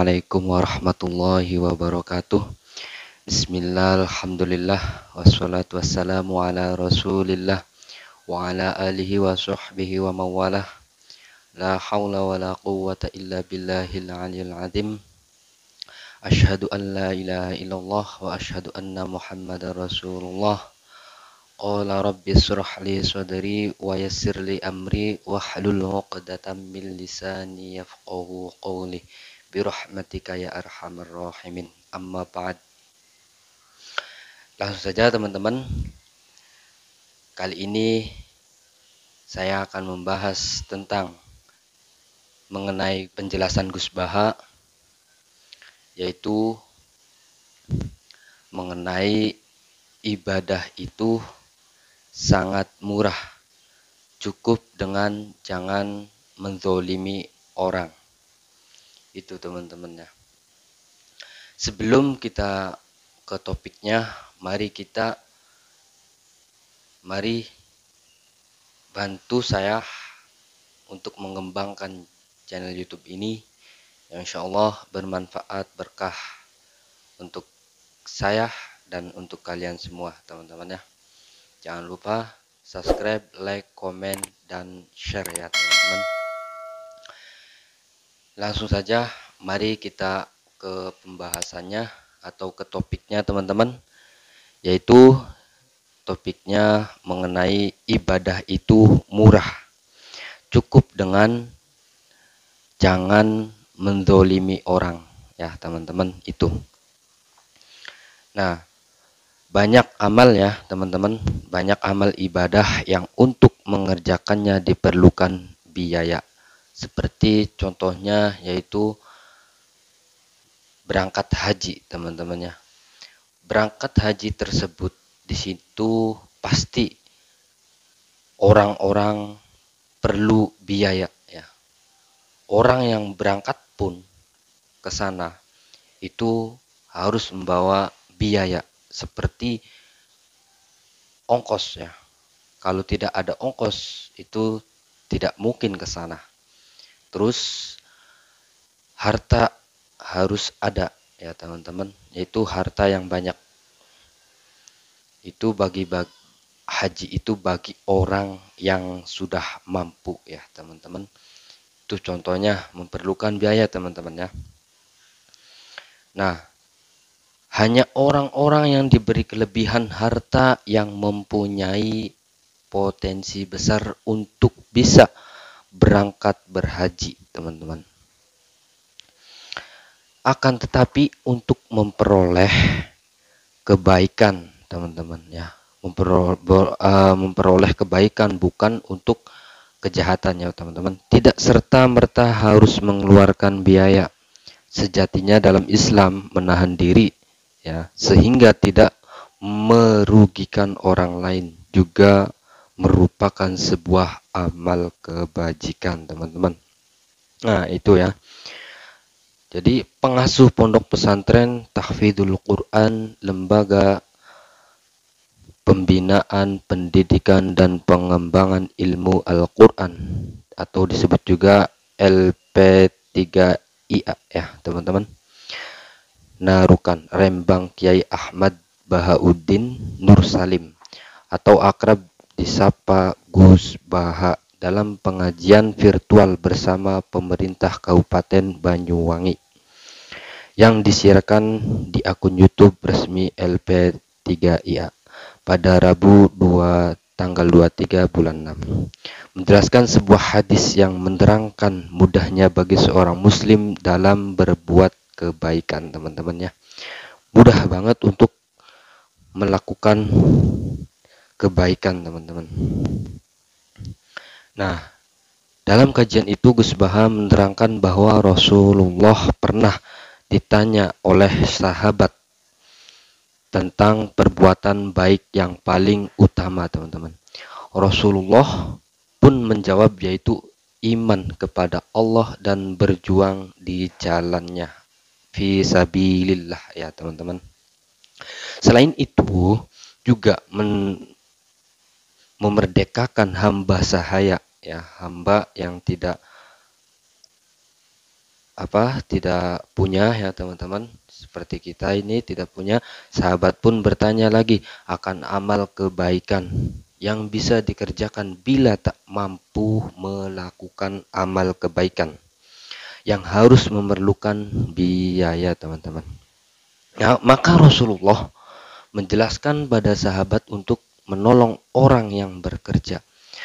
Assalamualaikum warahmatullahi wabarakatuh. Bismillah, alhamdulillah, wassalatu wassalamu ala rasulillah wa ala alihi wa sahbihi wa mawalah. La hawla wa la quwwata illa billahil aliyil azim. Ashhadu an la ilaha illallah wa ashhadu anna muhammadar rasulullah. Qala rabbi israh li sadri wa yassir li amri wahlul 'uqdatam min lisani yafqahu qawli birahmatika ya arhamar rahimin. Amma ba'd. Langsung saja teman-teman. Kali ini saya akan membahas tentang mengenai penjelasan Gus Baha, yaitu mengenai ibadah itu sangat murah, cukup dengan jangan menzolimi orang. Itu teman-temannya. Sebelum kita ke topiknya, mari bantu saya untuk mengembangkan channel YouTube ini yang insya Allah bermanfaat, berkah untuk saya dan untuk kalian semua teman-teman ya. Jangan lupa subscribe, like, komen, dan share ya teman-teman. Langsung saja mari kita ke pembahasannya atau ke topiknya teman-teman, yaitu topiknya mengenai ibadah itu murah, cukup dengan jangan mendolimi orang ya teman-teman itu. Nah, banyak amal ya teman-teman, banyak amal ibadah yang untuk mengerjakannya diperlukan biaya. Seperti contohnya yaitu berangkat haji teman-temannya. Berangkat haji tersebut di situ pasti orang-orang perlu biaya ya. Orang yang berangkat pun ke sana itu harus membawa biaya seperti ongkos ya. Kalau tidak ada ongkos itu tidak mungkin ke sana. Terus harta harus ada ya teman-teman, yaitu harta yang banyak. Itu bagi haji itu bagi orang yang sudah mampu ya teman-teman. Itu contohnya memerlukan biaya teman-teman ya. Nah, hanya orang-orang yang diberi kelebihan harta yang mempunyai potensi besar untuk bisa berangkat berhaji, teman-teman. Akan tetapi untuk memperoleh kebaikan, teman-teman ya. Memperoleh kebaikan bukan untuk kejahatan ya, teman-teman. Tidak serta-merta harus mengeluarkan biaya. Sejatinya dalam Islam menahan diri ya, sehingga tidak merugikan orang lain juga merupakan sebuah amal kebajikan teman-teman. Nah itu ya. Jadi pengasuh pondok pesantren Tahfidzul Quran, lembaga pembinaan pendidikan dan pengembangan ilmu Al-Quran atau disebut juga LP3IA ya teman-teman. Narukan Rembang Kiai Ahmad Bahauddin Nur Salim atau akrab disapa Gus Baha dalam pengajian virtual bersama pemerintah Kabupaten Banyuwangi yang disiarkan di akun YouTube resmi LP3IA pada Rabu tanggal 23 bulan 6, menjelaskan sebuah hadis yang menerangkan mudahnya bagi seorang muslim dalam berbuat kebaikan teman-teman ya. Mudah banget untuk melakukan kebaikan teman-teman. Nah, dalam kajian itu Gus Baha menerangkan bahwa Rasulullah pernah ditanya oleh sahabat tentang perbuatan baik yang paling utama teman-teman. Rasulullah pun menjawab yaitu iman kepada Allah dan berjuang di jalannya. Fi sabilillah ya teman-teman. Selain itu juga memerdekakan hamba sahaya ya, hamba yang tidak tidak punya ya teman-teman, seperti kita ini tidak punya, sahabat pun bertanya lagi akan amal kebaikan yang bisa dikerjakan bila tak mampu melakukan amal kebaikan yang harus memerlukan biaya teman-teman. Nah, maka Rasulullah menjelaskan pada sahabat untuk menolong orang yang bekerja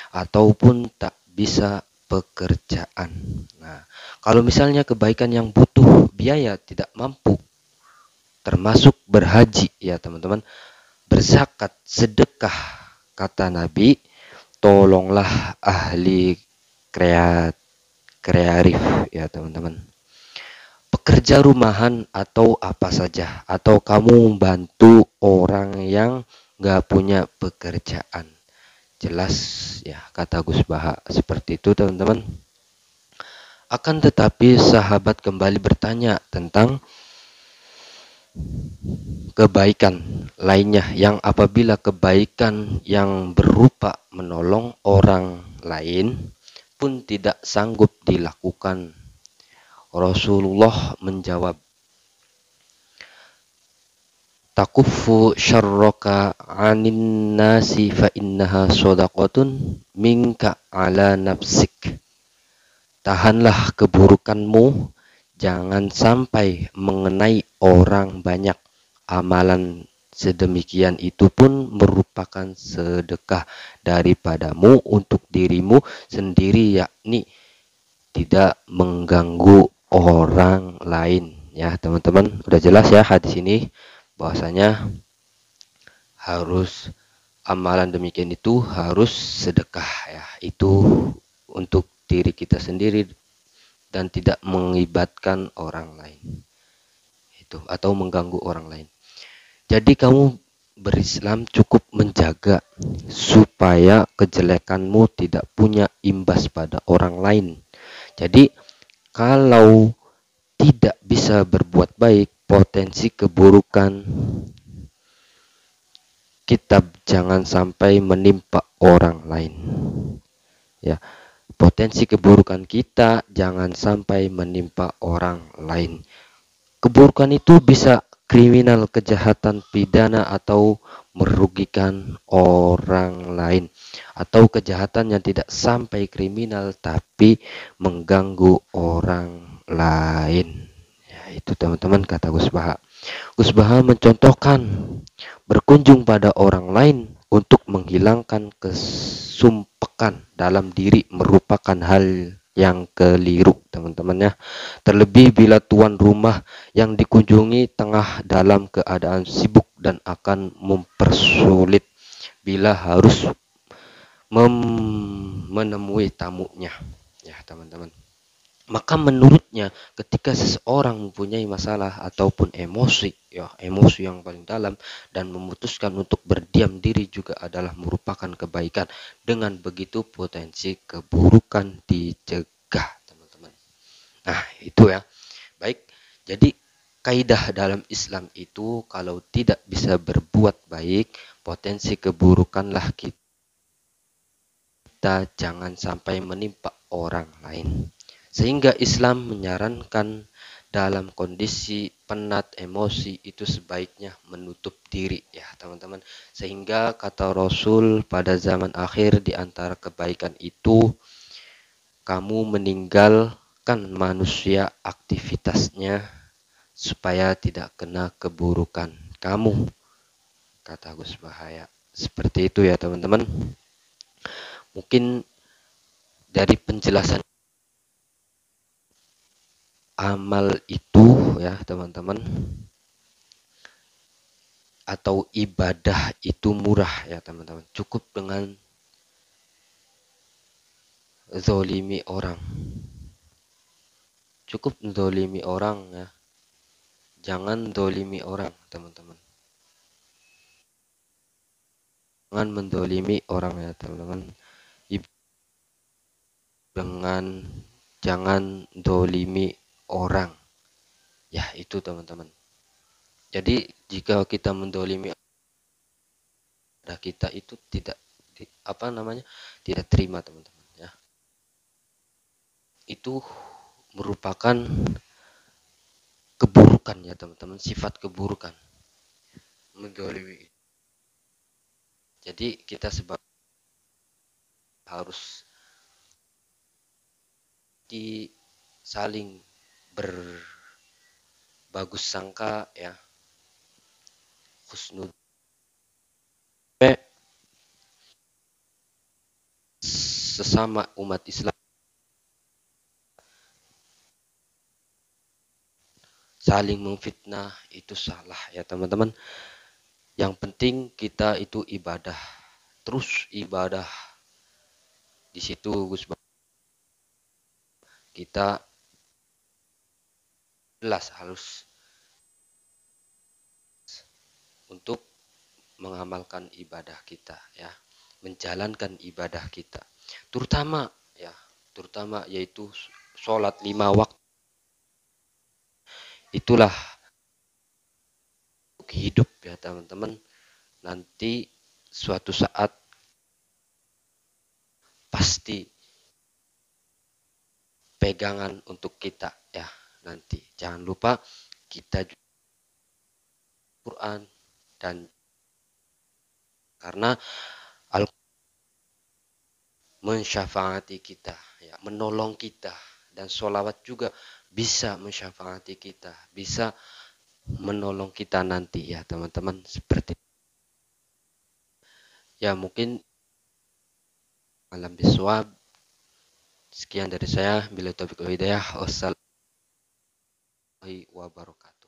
ataupun tak bisa pekerjaan. Nah, kalau misalnya kebaikan yang butuh biaya tidak mampu, termasuk berhaji ya teman-teman, berzakat, sedekah, kata Nabi, tolonglah ahli kreatif ya teman-teman. Pekerja rumahan atau apa saja, atau kamu membantu orang yang nggak punya pekerjaan. Jelas ya kata Gus Baha seperti itu teman-teman. Akan tetapi sahabat kembali bertanya tentang kebaikan lainnya yang apabila kebaikan yang berupa menolong orang lain pun tidak sanggup dilakukan. Rasulullah menjawab, takuffu syarraka anin nasi fa innaha shadaqatun minka ala nafsik. Tahanlah keburukanmu, jangan sampai mengenai orang banyak. Amalan sedemikian itu pun merupakan sedekah daripadamu untuk dirimu sendiri, yakni tidak mengganggu orang lain. Ya teman-teman, udah jelas ya hadis ini bahwasanya harus amalan demikian itu harus sedekah ya, itu untuk diri kita sendiri dan tidak mengibatkan orang lain itu atau mengganggu orang lain. Jadi kamu berislam cukup menjaga supaya kejelekanmu tidak punya imbas pada orang lain. Jadi kalau tidak bisa berbuat baik, potensi keburukan kita jangan sampai menimpa orang lain. Ya, potensi keburukan kita jangan sampai menimpa orang lain. Keburukan itu bisa kriminal, kejahatan pidana atau merugikan orang lain, atau kejahatan yang tidak sampai kriminal tapi mengganggu orang lain. Ya, itu teman-teman kata Gus Baha. Gus Baha mencontohkan berkunjung pada orang lain untuk menghilangkan kesumpekan dalam diri merupakan hal yang keliru teman-teman ya. Terlebih bila tuan rumah yang dikunjungi tengah dalam keadaan sibuk dan akan mempersulit bila harus menemui tamunya ya teman-teman. Maka menurutnya ketika seseorang mempunyai masalah ataupun emosi ya, emosi yang paling dalam dan memutuskan untuk berdiam diri juga adalah merupakan kebaikan. Dengan begitu potensi keburukan dicegah teman-teman. Nah itu ya. Baik, jadi kaidah dalam Islam itu kalau tidak bisa berbuat baik, potensi keburukanlah kita jangan sampai menimpa orang lain. Sehingga Islam menyarankan dalam kondisi penat emosi itu sebaiknya menutup diri ya teman-teman. Sehingga kata Rasul pada zaman akhir di antara kebaikan itu kamu meninggalkan manusia aktivitasnya supaya tidak kena keburukan kamu, kata Gus Bahaya. Seperti itu ya teman-teman. Mungkin dari penjelasan amal itu ya teman-teman, atau ibadah itu murah ya teman-teman. Cukup dengan zolimi orang. Cukup zolimi orang ya. Jangan zolimi orang teman-teman. Jangan mendolimi orang ya teman-teman. Dengan jangan dolimi orang. Ya itu teman-teman. Jadi jika kita mendolimi kita itu tidak tidak terima teman-teman ya. Itu merupakan keburukan ya teman-teman, sifat keburukan, mendolimi. Jadi kita sebab harus saling berbagus sangka ya, husnul sesama umat Islam, saling memfitnah itu salah ya teman-teman. Yang penting kita itu ibadah, terus ibadah di situ Gus. Kita jelas harus untuk mengamalkan ibadah kita ya, menjalankan ibadah kita, terutama ya, terutama yaitu sholat 5 waktu. Itulah hidup ya teman-teman. Nanti suatu saat pasti pegangan untuk kita ya. Nanti jangan lupa kita juga Quran, dan karena Al mensyafaati kita ya, menolong kita, dan sholawat juga bisa mensyafaati kita, bisa menolong kita nanti ya teman-teman. Seperti ya, mungkin alam biswab. Sekian dari saya. Bila taufiq wal hidayah. Wassalamualaikum warahmatullahi wabarakatuh.